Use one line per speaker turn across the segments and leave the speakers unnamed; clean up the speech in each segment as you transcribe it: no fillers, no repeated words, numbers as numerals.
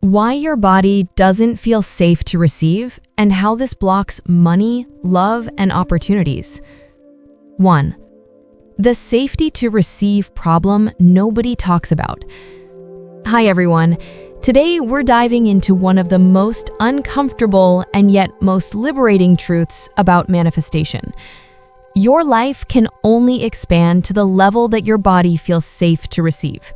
Why your body doesn't feel safe to receive and how this blocks money, love, and opportunities. 1. The safety to receive problem nobody talks about. Hi everyone. Today we're diving into one of the most uncomfortable and yet most liberating truths about manifestation. Your life can only expand to the level that your body feels safe to receive.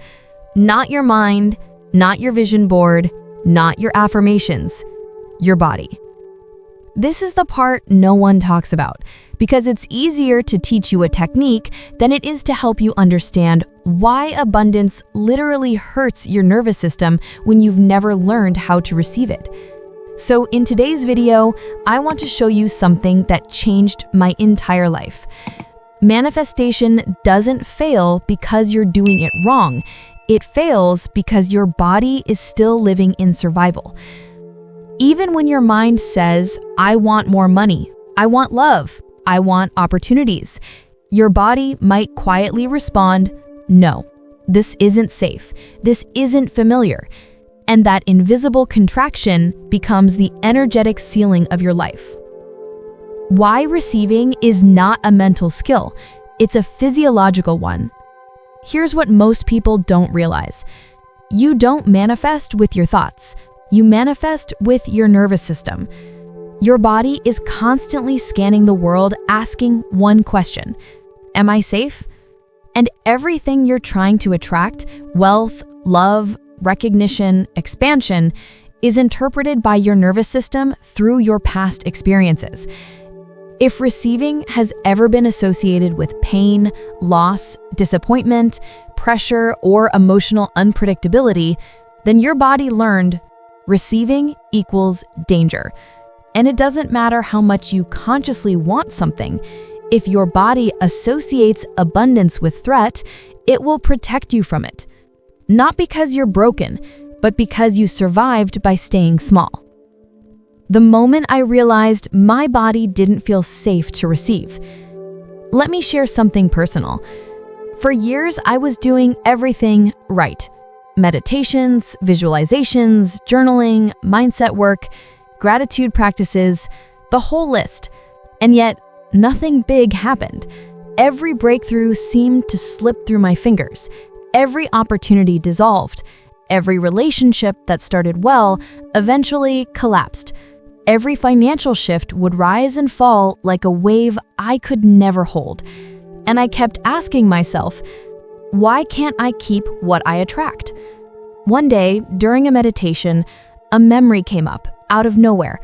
Not your mind, not your vision board, not your affirmations, your body. This is the part no one talks about because it's easier to teach you a technique than it is to help you understand why abundance literally hurts your nervous system when you've never learned how to receive it. So in today's video, I want to show you something that changed my entire life. Manifestation doesn't fail because you're doing it wrong. It fails because your body is still living in survival. Even when your mind says, I want more money, I want love, I want opportunities, your body might quietly respond, no, this isn't safe, this isn't familiar, and that invisible contraction becomes the energetic ceiling of your life. Why receiving is not a mental skill, it's a physiological one. Here's what most people don't realize. You don't manifest with your thoughts. You manifest with your nervous system. Your body is constantly scanning the world, asking one question: am I safe? And everything you're trying to attract, wealth, love, recognition, expansion, is interpreted by your nervous system through your past experiences. If receiving has ever been associated with pain, loss, disappointment, pressure, or emotional unpredictability, then your body learned receiving equals danger. And it doesn't matter how much you consciously want something. If your body associates abundance with threat, it will protect you from it. Not because you're broken, but because you survived by staying small. The moment I realized my body didn't feel safe to receive. Let me share something personal. For years, I was doing everything right. Meditations, visualizations, journaling, mindset work, gratitude practices, the whole list. And yet, nothing big happened. Every breakthrough seemed to slip through my fingers. Every opportunity dissolved. Every relationship that started well eventually collapsed. Every financial shift would rise and fall like a wave I could never hold. And I kept asking myself, why can't I keep what I attract? One day, during a meditation, a memory came up out of nowhere.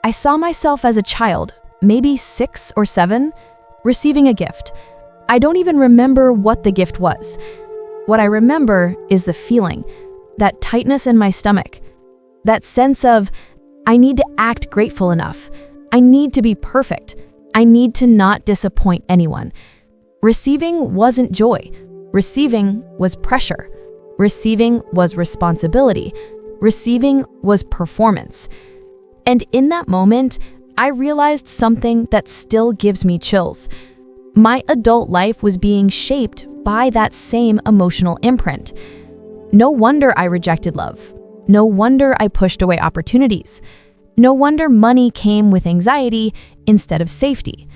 I saw myself as a child, maybe 6 or 7, receiving a gift. I don't even remember what the gift was. What I remember is the feeling, that tightness in my stomach, that sense of, I need to act grateful enough. I need to be perfect. I need to not disappoint anyone. Receiving wasn't joy. Receiving was pressure. Receiving was responsibility. Receiving was performance. And in that moment, I realized something that still gives me chills. My adult life was being shaped by that same emotional imprint. No wonder I rejected love. No wonder I pushed away opportunities. No wonder money came with anxiety instead of safety.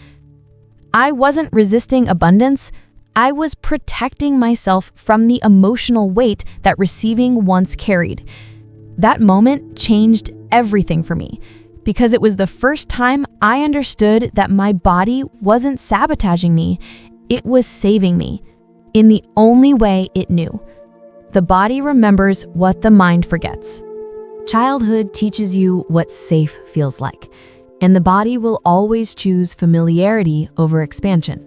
I wasn't resisting abundance. I was protecting myself from the emotional weight that receiving once carried. That moment changed everything for me because it was the first time I understood that my body wasn't sabotaging me. It was saving me in the only way it knew. The body remembers what the mind forgets. Childhood teaches you what safe feels like, and the body will always choose familiarity over expansion.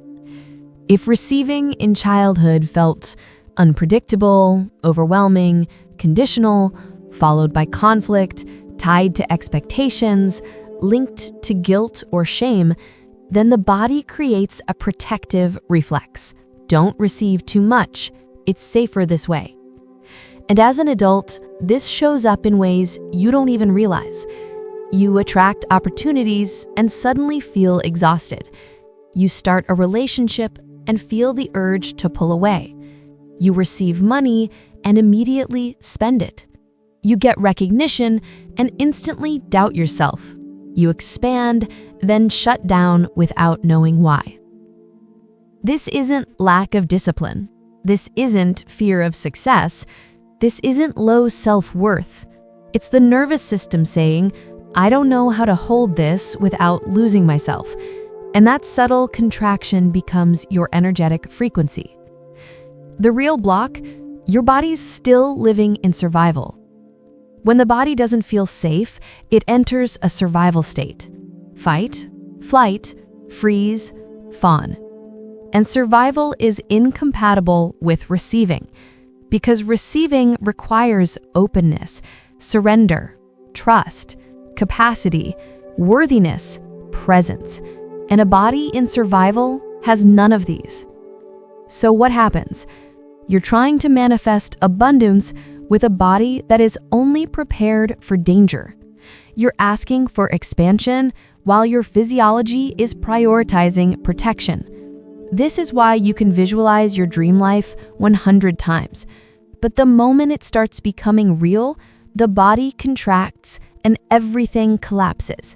If receiving in childhood felt unpredictable, overwhelming, conditional, followed by conflict, tied to expectations, linked to guilt or shame, then the body creates a protective reflex. Don't receive too much. It's safer this way. And as an adult, this shows up in ways you don't even realize. You attract opportunities and suddenly feel exhausted. You start a relationship and feel the urge to pull away. You receive money and immediately spend it. You get recognition and instantly doubt yourself. You expand, then shut down without knowing why. This isn't lack of discipline. This isn't fear of success. This isn't low self-worth. It's the nervous system saying, I don't know how to hold this without losing myself. And that subtle contraction becomes your energetic frequency. The real block, your body's still living in survival. When the body doesn't feel safe, it enters a survival state. Fight, flight, freeze, fawn. And survival is incompatible with receiving, because receiving requires openness, surrender, trust, capacity, worthiness, presence. And a body in survival has none of these. So what happens? You're trying to manifest abundance with a body that is only prepared for danger. You're asking for expansion while your physiology is prioritizing protection. This is why you can visualize your dream life 100 times. But the moment it starts becoming real, the body contracts and everything collapses.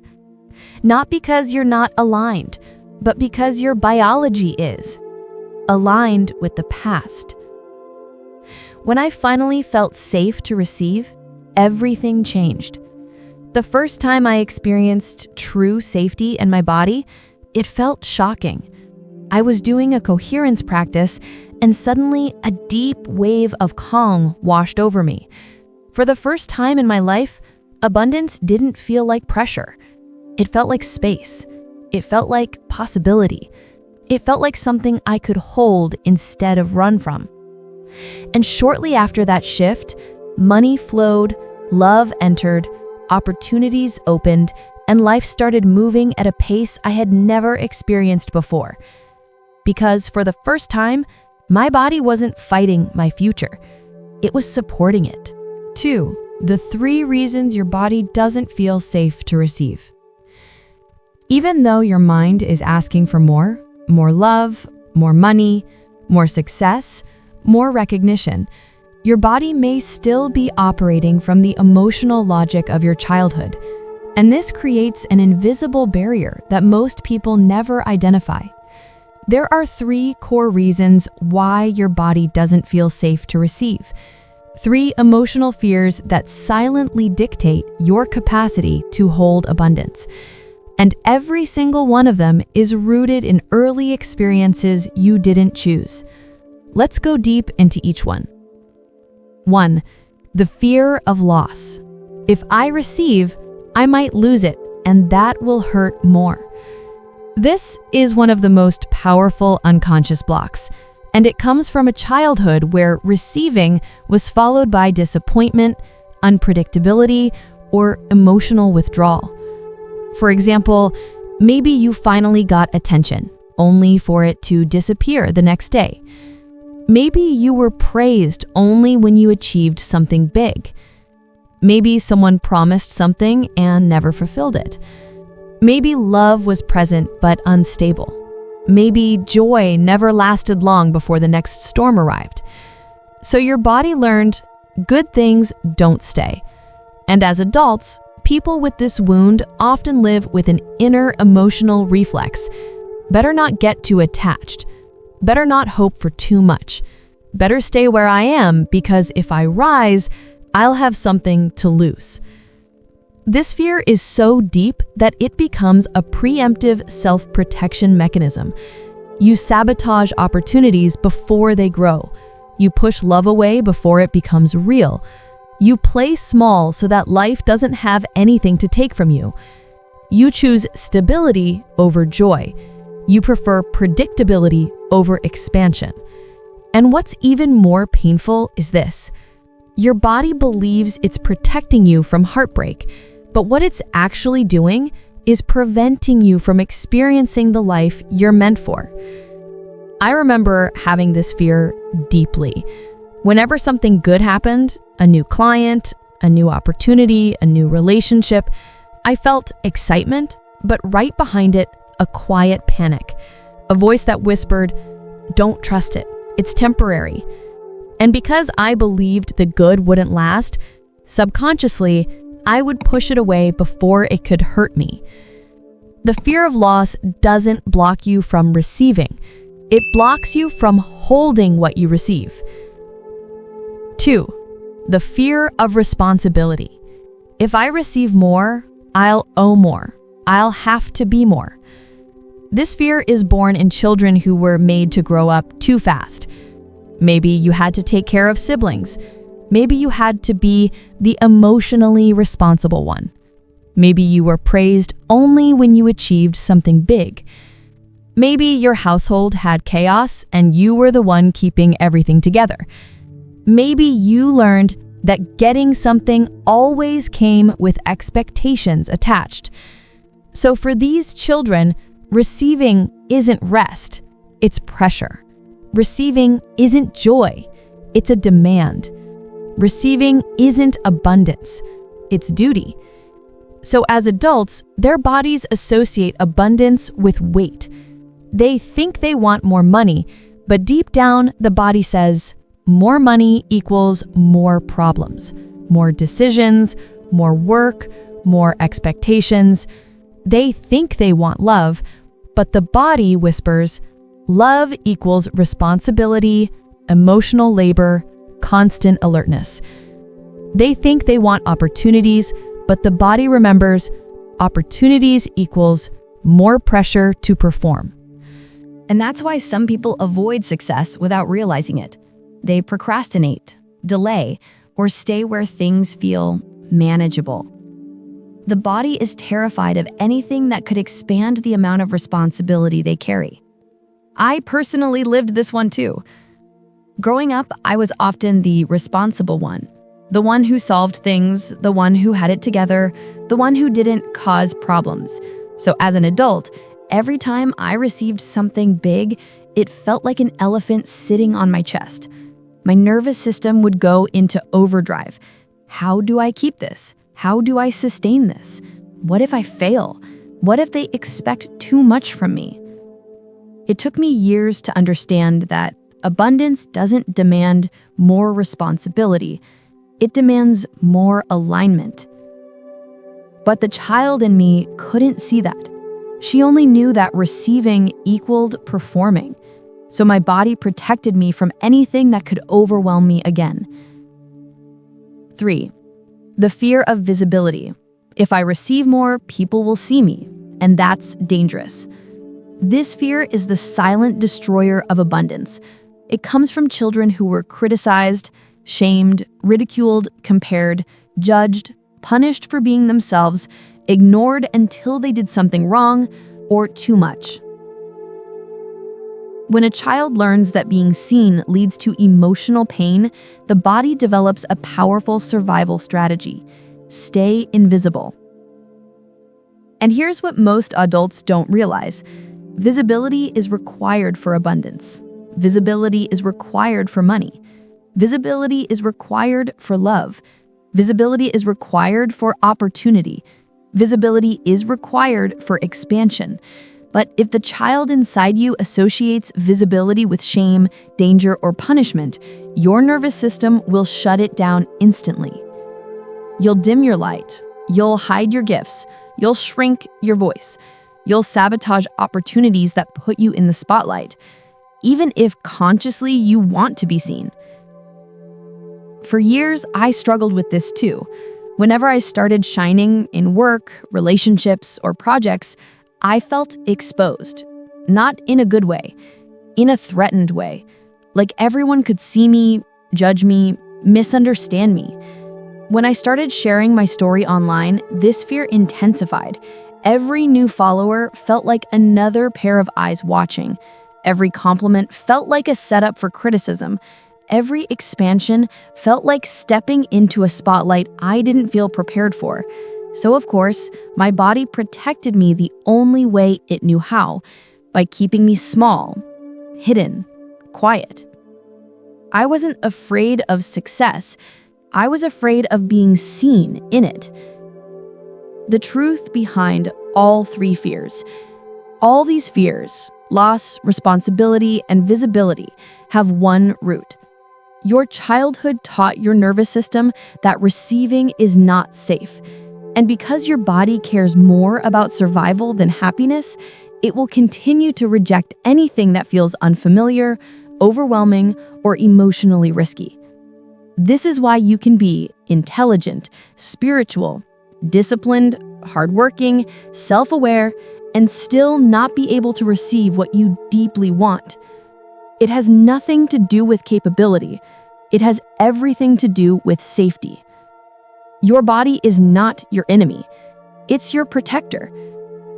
Not because you're not aligned, but because your biology is aligned with the past. When I finally felt safe to receive, everything changed. The first time I experienced true safety in my body, it felt shocking. I was doing a coherence practice, and suddenly a deep wave of calm washed over me. For the first time in my life, abundance didn't feel like pressure. It felt like space. It felt like possibility. It felt like something I could hold instead of run from. And shortly after that shift, money flowed, love entered, opportunities opened, and life started moving at a pace I had never experienced before. Because for the first time, my body wasn't fighting my future. It was supporting it. 2. The 3 reasons your body doesn't feel safe to receive. Even though your mind is asking for more love, more money, more success, more recognition, your body may still be operating from the emotional logic of your childhood. And this creates an invisible barrier that most people never identify. There are 3 core reasons why your body doesn't feel safe to receive. 3 emotional fears that silently dictate your capacity to hold abundance. And every single one of them is rooted in early experiences you didn't choose. Let's go deep into each one. 1. The fear of loss. If I receive, I might lose it, and that will hurt more. This is one of the most powerful unconscious blocks, and it comes from a childhood where receiving was followed by disappointment, unpredictability, or emotional withdrawal. For example, maybe you finally got attention, only for it to disappear the next day. Maybe you were praised only when you achieved something big. Maybe someone promised something and never fulfilled it. Maybe love was present but unstable. Maybe joy never lasted long before the next storm arrived. So your body learned good things don't stay. And as adults, people with this wound often live with an inner emotional reflex. Better not get too attached. Better not hope for too much. Better stay where I am, because if I rise, I'll have something to lose. This fear is so deep that it becomes a preemptive self-protection mechanism. You sabotage opportunities before they grow. You push love away before it becomes real. You play small so that life doesn't have anything to take from you. You choose stability over joy. You prefer predictability over expansion. And what's even more painful is this. Your body believes it's protecting you from heartbreak, but what it's actually doing is preventing you from experiencing the life you're meant for. I remember having this fear deeply. Whenever something good happened, a new client, a new opportunity, a new relationship, I felt excitement, but right behind it, a quiet panic, a voice that whispered, "Don't trust it, it's temporary." And because I believed the good wouldn't last, Subconsciously, I would push it away before it could hurt me. The fear of loss doesn't block you from receiving. It blocks you from holding what you receive. 2. The fear of responsibility. If I receive more, I'll owe more. I'll have to be more. This fear is born in children who were made to grow up too fast. Maybe you had to take care of siblings. Maybe you had to be the emotionally responsible one. Maybe you were praised only when you achieved something big. Maybe your household had chaos and you were the one keeping everything together. Maybe you learned that getting something always came with expectations attached. So for these children, receiving isn't rest, it's pressure. Receiving isn't joy, it's a demand. Receiving isn't abundance, it's duty. So as adults, their bodies associate abundance with weight. They think they want more money, but deep down, the body says, more money equals more problems, more decisions, more work, more expectations. They think they want love, but the body whispers, love equals responsibility, emotional labor, constant alertness. They think they want opportunities, but the body remembers opportunities equals more pressure to perform.
And that's why some people avoid success without realizing it. They procrastinate, delay, or stay where things feel manageable. The body is terrified of anything that could expand the amount of responsibility they carry. I personally lived this one too. Growing up, I was often the responsible one, the one who solved things, the one who had it together, the one who didn't cause problems. So as an adult, every time I received something big, it felt like an elephant sitting on my chest. My nervous system would go into overdrive. How do I keep this? How do I sustain this? What if I fail? What if they expect too much from me? It took me years to understand that abundance doesn't demand more responsibility. It demands more alignment. But the child in me couldn't see that. She only knew that receiving equaled performing. So my body protected me from anything that could overwhelm me again. 3. The fear of visibility. If I receive more, people will see me, and that's dangerous. This fear is the silent destroyer of abundance. It comes from children who were criticized, shamed, ridiculed, compared, judged, punished for being themselves, ignored until they did something wrong or too much. When a child learns that being seen leads to emotional pain, the body develops a powerful survival strategy: stay invisible. And here's what most adults don't realize. Visibility is required for abundance. Visibility is required for money. Visibility is required for love. Visibility is required for opportunity. Visibility is required for expansion. But if the child inside you associates visibility with shame, danger, or punishment, your nervous system will shut it down instantly. You'll dim your light. You'll hide your gifts. You'll shrink your voice. You'll sabotage opportunities that put you in the spotlight, even if consciously you want to be seen. For years, I struggled with this too. Whenever I started shining in work, relationships, or projects, I felt exposed. Not in a good way, in a threatened way. Like everyone could see me, judge me, misunderstand me. When I started sharing my story online, this fear intensified. Every new follower felt like another pair of eyes watching. Every compliment felt like a setup for criticism. Every expansion felt like stepping into a spotlight I didn't feel prepared for. So of course, my body protected me the only way it knew how, by keeping me small, hidden, quiet. I wasn't afraid of success. I was afraid of being seen in it. The truth behind all three fears. All these fears, loss, responsibility, and visibility, have one root. Your childhood taught your nervous system that receiving is not safe. And because your body cares more about survival than happiness, it will continue to reject anything that feels unfamiliar, overwhelming, or emotionally risky. This is why you can be intelligent, spiritual, disciplined, hardworking, self-aware, and still not be able to receive what you deeply want. It has nothing to do with capability. It has everything to do with safety. Your body is not your enemy. It's your protector.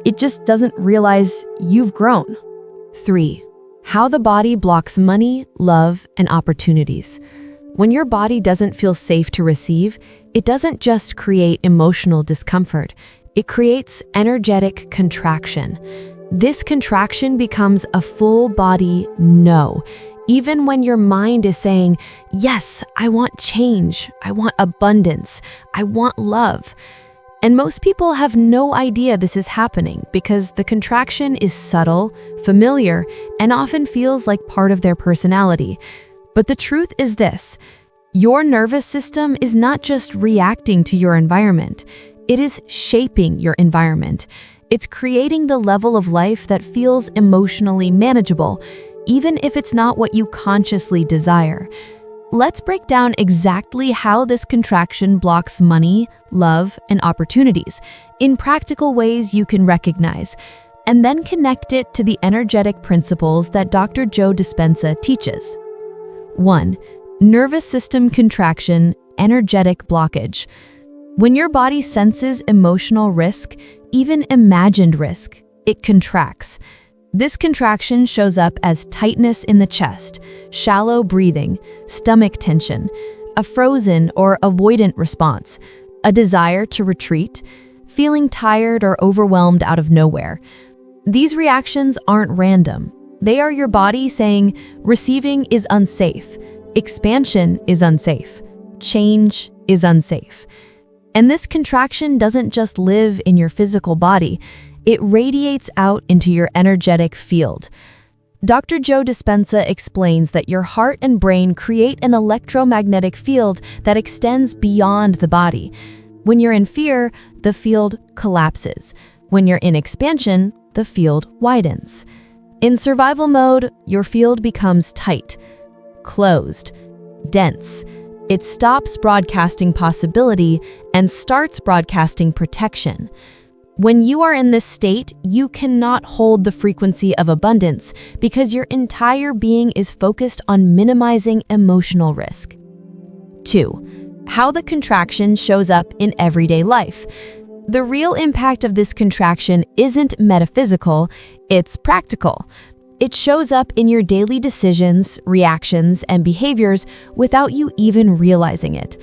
It just doesn't realize you've grown.
3. How the body blocks money, love, and opportunities. When your body doesn't feel safe to receive, it doesn't just create emotional discomfort. It creates energetic contraction. This contraction becomes a full body no, even when your mind is saying, yes, I want change, I want abundance, I want love. And most people have no idea this is happening because the contraction is subtle, familiar, and often feels like part of their personality. But the truth is this: your nervous system is not just reacting to your environment, it is shaping your environment. It's creating the level of life that feels emotionally manageable, even if it's not what you consciously desire. Let's break down exactly how this contraction blocks money, love, and opportunities in practical ways you can recognize, and then connect it to the energetic principles that Dr. Joe Dispenza teaches. 1. Nervous system contraction, energetic blockage. When your body senses emotional risk, even imagined risk, it contracts. This contraction shows up as tightness in the chest, shallow breathing, stomach tension, a frozen or avoidant response, a desire to retreat, feeling tired or overwhelmed out of nowhere. These reactions aren't random. They are your body saying, receiving is unsafe, expansion is unsafe, change is unsafe. And this contraction doesn't just live in your physical body, it radiates out into your energetic field. Dr. Joe Dispenza explains that your heart and brain create an electromagnetic field that extends beyond the body. When you're in fear, the field collapses. When you're in expansion, the field widens. In survival mode, your field becomes tight, closed, dense. It stops broadcasting possibility and starts broadcasting protection. When you are in this state, you cannot hold the frequency of abundance because your entire being is focused on minimizing emotional risk. 2. How the contraction shows up in everyday life. The real impact of this contraction isn't metaphysical, it's practical. It shows up in your daily decisions, reactions, and behaviors without you even realizing it.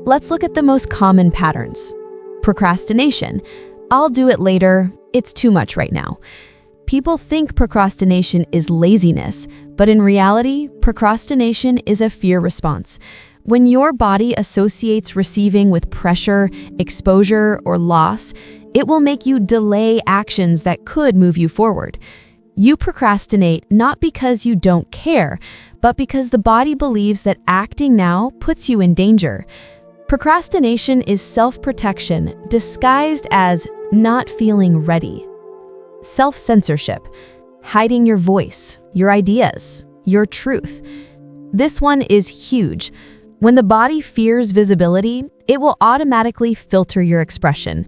Let's look at the most common patterns. Procrastination. I'll do it later. It's too much right now. People think procrastination is laziness, but in reality, procrastination is a fear response. When your body associates receiving with pressure, exposure, or loss, it will make you delay actions that could move you forward. You procrastinate not because you don't care, but because the body believes that acting now puts you in danger. Procrastination is self-protection disguised as not feeling ready. Self-censorship, hiding your voice, your ideas, your truth. This one is huge. When the body fears visibility, it will automatically filter your expression.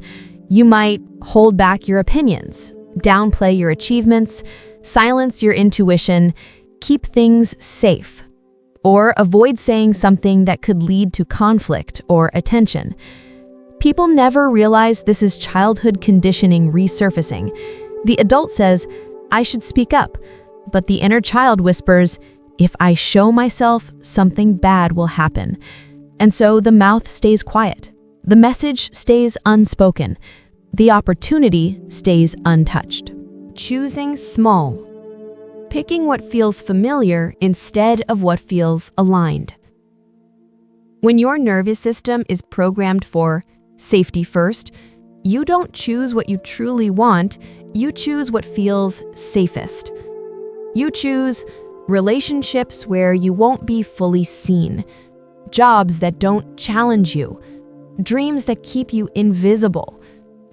You might hold back your opinions, downplay your achievements, silence your intuition, keep things safe, or avoid saying something that could lead to conflict or attention. People never realize this is childhood conditioning resurfacing. The adult says, I should speak up, but the inner child whispers, if I show myself, something bad will happen. And so the mouth stays quiet. The message stays unspoken. The opportunity stays untouched. Choosing small. Picking what feels familiar instead of what feels aligned. When your nervous system is programmed for safety first, you don't choose what you truly want, you choose what feels safest. You choose, relationships where you won't be fully seen, jobs that don't challenge you, dreams that keep you invisible,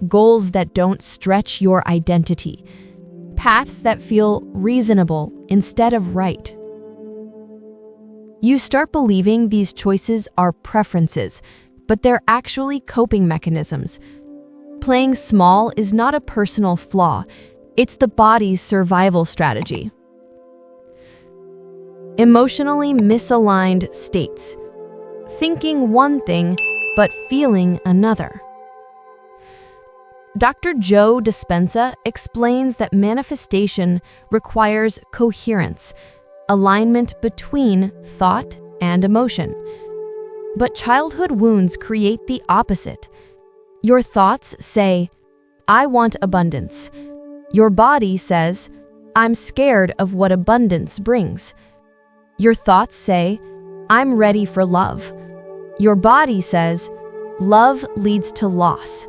goals that don't stretch your identity, paths that feel reasonable instead of right. You start believing these choices are preferences, but they're actually coping mechanisms. Playing small is not a personal flaw, it's the body's survival strategy. Emotionally misaligned states. Thinking one thing, but feeling another. Dr. Joe Dispenza explains that manifestation requires coherence, alignment between thought and emotion. But childhood wounds create the opposite. Your thoughts say, "I want abundance." Your body says, "I'm scared of what abundance brings." Your thoughts say, "I'm ready for love." Your body says, "Love leads to loss."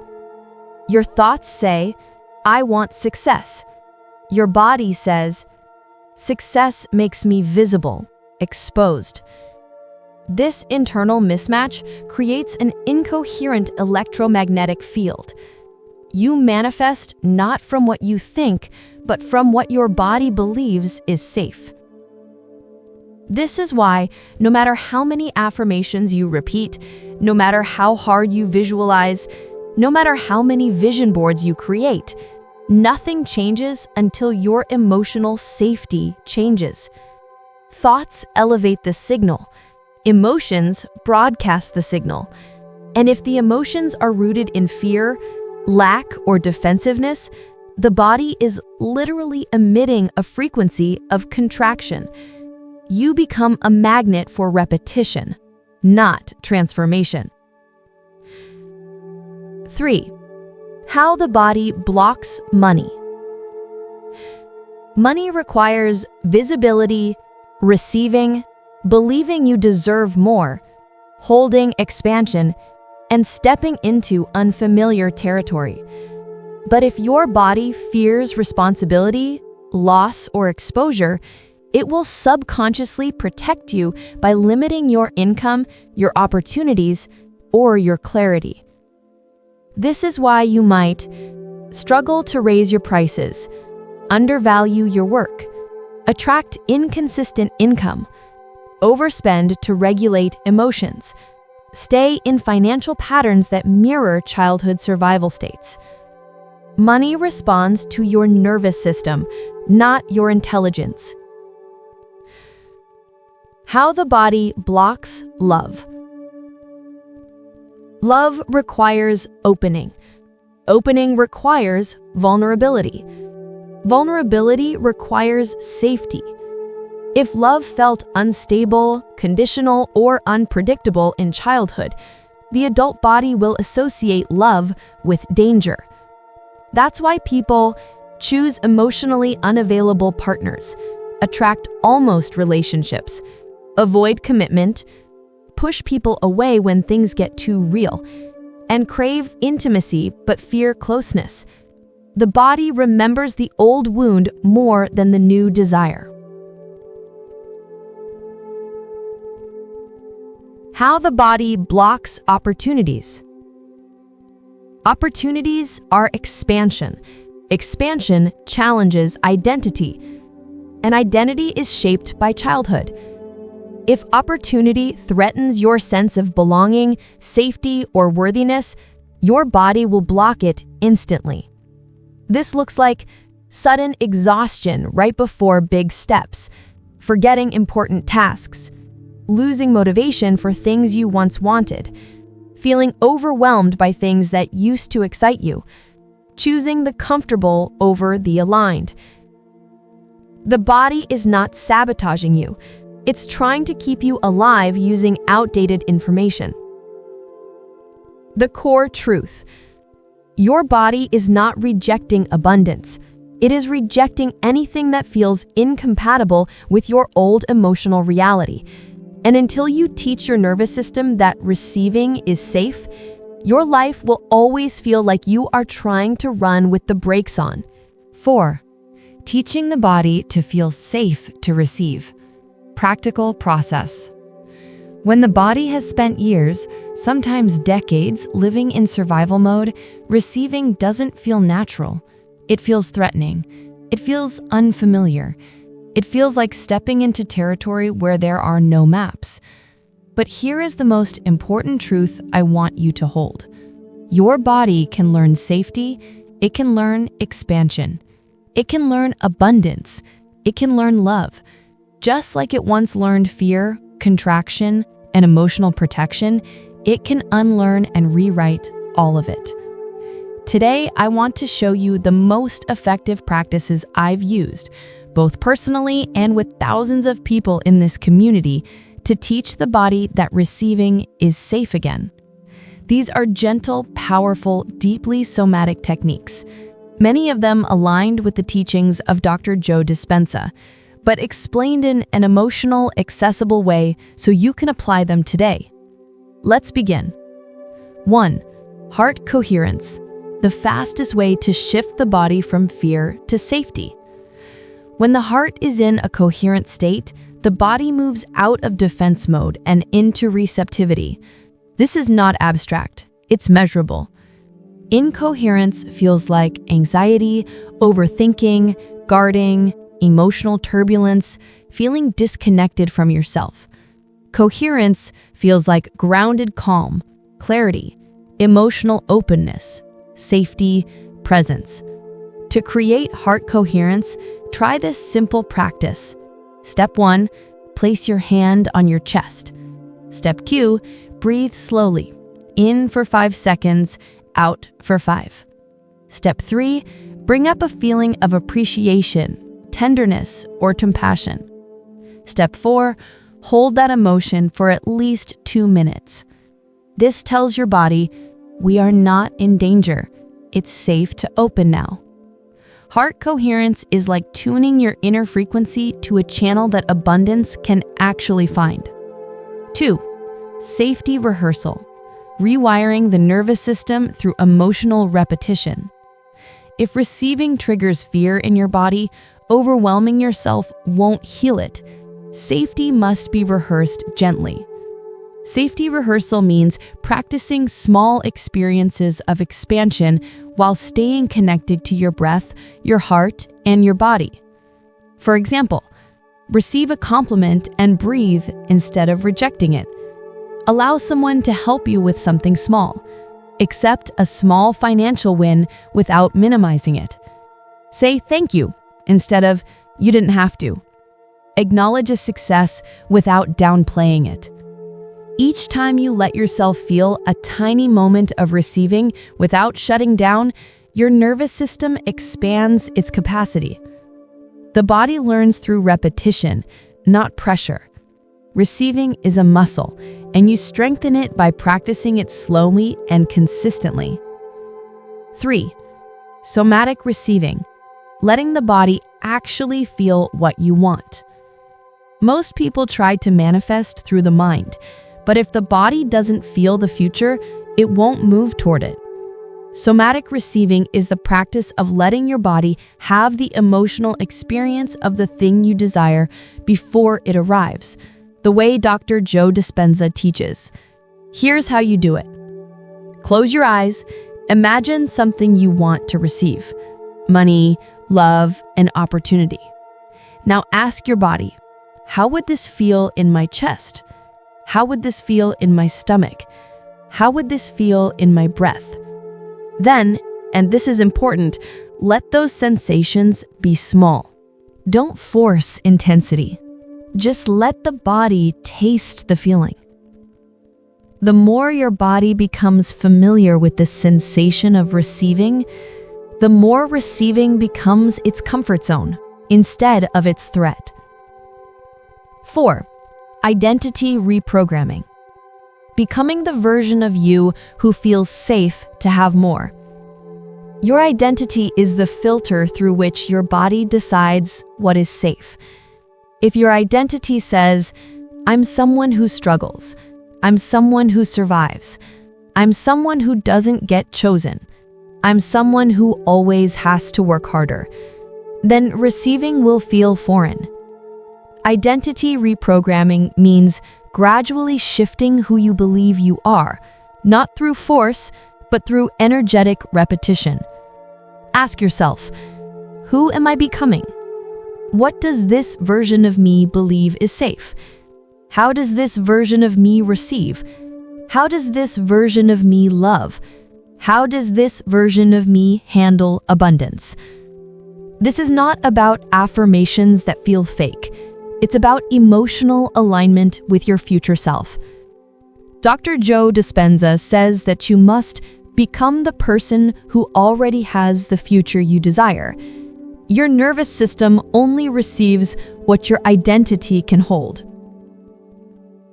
Your thoughts say, "I want success." Your body says, "Success makes me visible, exposed." This internal mismatch creates an incoherent electromagnetic field. You manifest not from what you think, but from what your body believes is safe. This is why, no matter how many affirmations you repeat, no matter how hard you visualize, no matter how many vision boards you create, nothing changes until your emotional safety changes. Thoughts elevate the signal. Emotions broadcast the signal. And if the emotions are rooted in fear, lack, or defensiveness, the body is literally emitting a frequency of contraction. You become a magnet for repetition, not transformation. 3. How the body blocks money. Money requires visibility, receiving, believing you deserve more, holding expansion, and stepping into unfamiliar territory. But if your body fears responsibility, loss, or exposure, it will subconsciously protect you by limiting your income, your opportunities, or your clarity. This is why you might struggle to raise your prices, undervalue your work, attract inconsistent income, overspend to regulate emotions, stay in financial patterns that mirror childhood survival states. Money responds to your nervous system, not your intelligence. How the body blocks love. Love requires opening. Opening requires vulnerability. Vulnerability requires safety. If love felt unstable, conditional, or unpredictable in childhood, the adult body will associate love with danger. That's why people choose emotionally unavailable partners, attract almost relationships, avoid commitment, push people away when things get too real, and crave intimacy but fear closeness. The body remembers the old wound more than the new desire. How the body blocks opportunities. Opportunities are expansion. Expansion challenges identity, and identity is shaped by childhood. If opportunity threatens your sense of belonging, safety, or worthiness, your body will block it instantly. This looks like sudden exhaustion right before big steps, forgetting important tasks, losing motivation for things you once wanted, feeling overwhelmed by things that used to excite you, choosing the comfortable over the aligned. The body is not sabotaging you. It's trying to keep you alive using outdated information. The core truth. Your body is not rejecting abundance. It is rejecting anything that feels incompatible with your old emotional reality. And until you teach your nervous system that receiving is safe, your life will always feel like you are trying to run with the brakes on. 4. Teaching the body to feel safe to receive. Practical process. When the body has spent years, sometimes decades, living in survival mode, receiving doesn't feel natural. It feels threatening. It feels unfamiliar. It feels like stepping into territory where there are no maps. But here is the most important truth I want you to hold. Your body can learn safety. It can learn expansion. It can learn abundance. It can learn love. Just like it once learned fear, contraction, and emotional protection, it can unlearn and rewrite all of it. Today, I want to show you the most effective practices I've used, both personally and with thousands of people in this community, to teach the body that receiving is safe again. These are gentle, powerful, deeply somatic techniques, many of them aligned with the teachings of Dr. Joe Dispenza, but explained in an emotional, accessible way so you can apply them today. Let's begin. 1. Heart coherence, the fastest way to shift the body from fear to safety. When the heart is in a coherent state, the body moves out of defense mode and into receptivity. This is not abstract, it's measurable. Incoherence feels like anxiety, overthinking, guarding, emotional turbulence, feeling disconnected from yourself. Coherence feels like grounded calm, clarity, emotional openness, safety, presence. To create heart coherence, try this simple practice. Step 1, place your hand on your chest. Step 2, breathe slowly, in for 5 seconds, out for 5. Step 3, bring up a feeling of appreciation, tenderness, or compassion. Step 4, hold that emotion for at least 2 minutes. This tells your body, we are not in danger. It's safe to open now. Heart coherence is like tuning your inner frequency to a channel that abundance can actually find. 2. Safety rehearsal. Rewiring the nervous system through emotional repetition. If receiving triggers fear in your body, overwhelming yourself won't heal it. Safety must be rehearsed gently. Safety rehearsal means practicing small experiences of expansion while staying connected to your breath, your heart, and your body. For example, receive a compliment and breathe instead of rejecting it. Allow someone to help you with something small. Accept a small financial win without minimizing it. Say thank you instead of you didn't have to. Acknowledge a success without downplaying it. Each time you let yourself feel a tiny moment of receiving without shutting down, your nervous system expands its capacity. The body learns through repetition, not pressure. Receiving is a muscle, and you strengthen it by practicing it slowly and consistently. 3. Somatic receiving, letting the body actually feel what you want. Most people try to manifest through the mind, but if the body doesn't feel the future, it won't move toward it. Somatic receiving is the practice of letting your body have the emotional experience of the thing you desire before it arrives, the way Dr. Joe Dispenza teaches. Here's how you do it. Close your eyes. Imagine something you want to receive: money, love, and opportunity. Now ask your body, how would this feel in my chest? How would this feel in my stomach? How would this feel in my breath? Then, and this is important, let those sensations be small. Don't force intensity. Just let the body taste the feeling. The more your body becomes familiar with the sensation of receiving, the more receiving becomes its comfort zone instead of its threat. 4. Identity reprogramming. Becoming the version of you who feels safe to have more. Your identity is the filter through which your body decides what is safe. If your identity says, I'm someone who struggles, I'm someone who survives, I'm someone who doesn't get chosen, I'm someone who always has to work harder, then receiving will feel foreign. Identity reprogramming means gradually shifting who you believe you are, not through force, but through energetic repetition. Ask yourself, who am I becoming? What does this version of me believe is safe? How does this version of me receive? How does this version of me love? How does this version of me handle abundance? This is not about affirmations that feel fake. It's about emotional alignment with your future self. Dr. Joe Dispenza says that you must become the person who already has the future you desire. Your nervous system only receives what your identity can hold.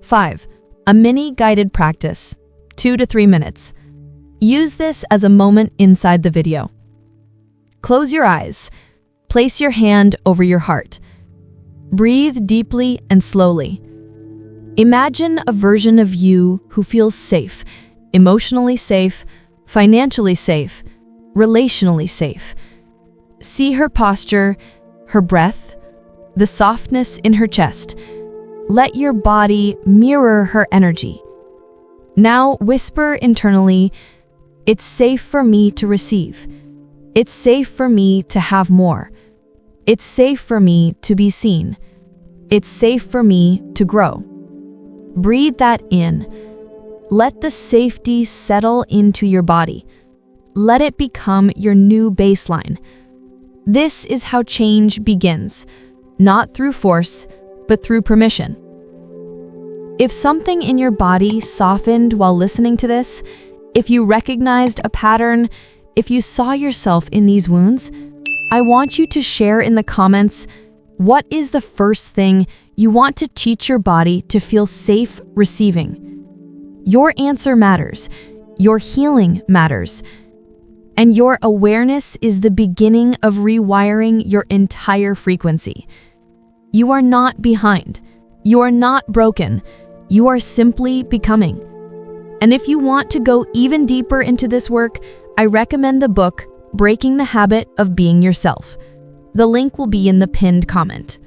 5. A mini guided practice, 2 to 3 minutes. Use this as a moment inside the video. Close your eyes. Place your hand over your heart. Breathe deeply and slowly. Imagine a version of you who feels safe, emotionally safe, financially safe, relationally safe. See her posture, her breath, the softness in her chest. Let your body mirror her energy. Now whisper internally, "It's safe for me to receive. It's safe for me to have more. It's safe for me to be seen. It's safe for me to grow." Breathe that in. Let the safety settle into your body. Let it become your new baseline. This is how change begins, not through force, but through permission. If something in your body softened while listening to this, if you recognized a pattern, if you saw yourself in these wounds, I want you to share in the comments, what is the first thing you want to teach your body to feel safe receiving? Your answer matters. Your healing matters. And your awareness is the beginning of rewiring your entire frequency. You are not behind. You are not broken. You are simply becoming. And if you want to go even deeper into this work, I recommend the book, Breaking the Habit of Being Yourself. The link will be in the pinned comment.